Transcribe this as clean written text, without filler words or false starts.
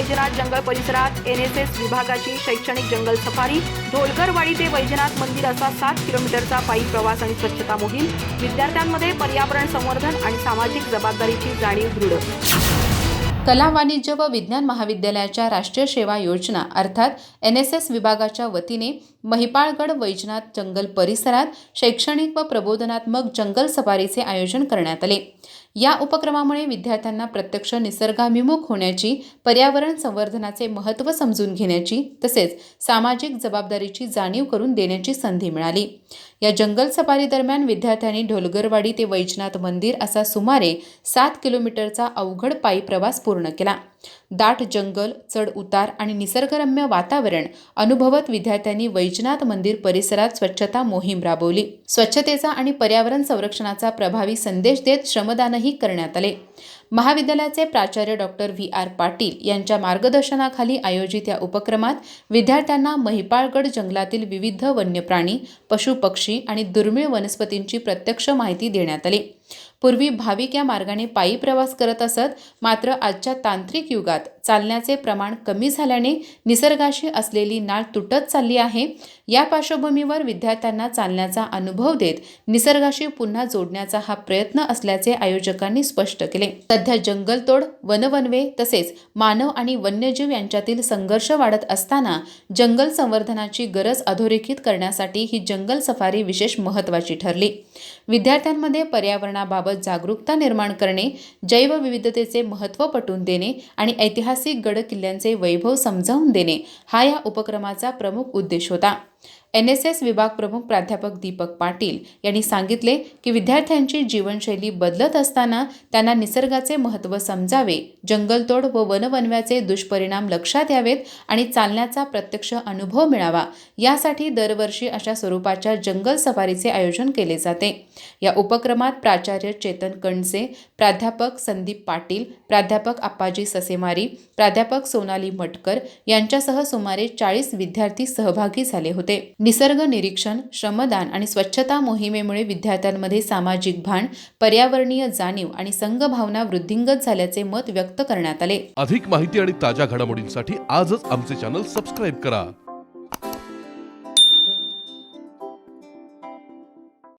वैजनाथ जंगल परिसरात NSS विभागाची शैक्षणिक जंगल सफारी, ढोलकरवाडी ते वैजनाथ मंदिर असा 7 किलोमीटरचा पायी प्रवास आणि स्वच्छता मोहीम. विद्यार्थ्यांमध्ये पर्यावरण संवर्धन आणि सामाजिक जबाबदारीची जाणीव दृढ. कला, वाणिज्य व विज्ञान महाविद्यालयाच्या राष्ट्रीय सेवा योजना अर्थात NSS विभागाच्या वतीने महिपाळगड वैजनाथ जंगल परिसरात शैक्षणिक व प्रबोधनात्मक जंगल सफारीचे आयोजन करण्यात आले. या उपक्रमामुळे विद्यार्थ्यांना प्रत्यक्ष निसर्गाभिमुख होण्याची, पर्यावरण संवर्धनाचे महत्त्व समजून घेण्याची तसेच सामाजिक जबाबदारीची जाणीव करून देण्याची संधी मिळाली. या जंगल सफारी दरम्यान विद्यार्थ्यांनी ढोलगरवाडी ते वैजनाथ मंदिर असा सुमारे 7 किलोमीटरचा अवघड पायी प्रवास पूर्ण केला. दाट जंगल, चढ उतार आणि निसर्गरम्य वातावरण अनुभवत विद्यार्थ्यांनी वैजनाथ मंदिर परिसरात स्वच्छता मोहीम राबवली. स्वच्छतेचा आणि पर्यावरण संरक्षणाचा प्रभावी संदेश देत श्रमदानही करण्यात आले. महाविद्यालयाचे प्राचार्य डॉक्टर VR पाटील यांच्या मार्गदर्शनाखाली आयोजित या उपक्रमात विद्यार्थ्यांना महिपाळगड जंगलातील विविध वन्यप्राणी, पशुपक्षी आणि दुर्मिळ वनस्पतींची प्रत्यक्ष माहिती देण्यात आली. पूर्वी भाविक या मार्गाने पायी प्रवास करत असत, मात्र आजच्या तांत्रिक युगात चालण्याचे प्रमाण कमी झाल्याने निसर्गाशी असलेली नाळ तुटत चालली आहे. या पार्श्वभूमीवर विद्यार्थ्यांना चालण्याचा अनुभव देत निसर्गाशी पुन्हा जोडण्याचा हा प्रयत्न असल्याचे आयोजकांनी स्पष्ट केले. सध्या जंगलतोड, वनवनवे तसेच मानव आणि वन्यजीव यांच्यातील संघर्ष वाढत असताना जंगल संवर्धनाची गरज अधोरेखित करण्यासाठी ही जंगल सफारी विशेष महत्त्वाची ठरली. विद्यार्थ्यांमध्ये पर्यावरणाबाबत जागरूकता निर्माण करणे, जैवविविधतेचे महत्त्व पटवून देणे आणि ऐतिहासिक गड किल्ल्यांचे वैभव समजावून देणे हा या उपक्रमाचा प्रमुख उद्देश होता. NSS विभाग प्रमुख प्राध्यापक दीपक पाटील यांनी सांगितले की विद्यार्थ्यांची जीवनशैली बदलत असताना त्यांना निसर्गाचे महत्त्व समजावे, जंगलतोड व वनवनव्याचे दुष्परिणाम लक्षात यावेत आणि चालण्याचा प्रत्यक्ष अनुभव मिळावा, यासाठी दरवर्षी अशा स्वरूपाच्या जंगल सफारीचे आयोजन केले जाते. या उपक्रमात प्राचार्य चेतन कणसे, प्राध्यापक संदीप पाटील, प्राध्यापक आप्पाजी ससेमारी, प्राध्यापक सोनाली मटकर यांच्यासह सुमारे 40 विद्यार्थी सहभागी झाले होते. निसर्ग निरीक्षण, श्रमदान आणि स्वच्छता मोहिमेमुळे विद्यार्थ्यांमध्ये सामाजिक भान, पर्यावरणीय जाणीव आणि संघभावना वृद्धिंगत झाल्याचे मत व्यक्त करण्यात आले. अधिक माहिती आणि ताज्या घडामोडींसाठी आजच आमचे चॅनल सबस्क्राईब करा.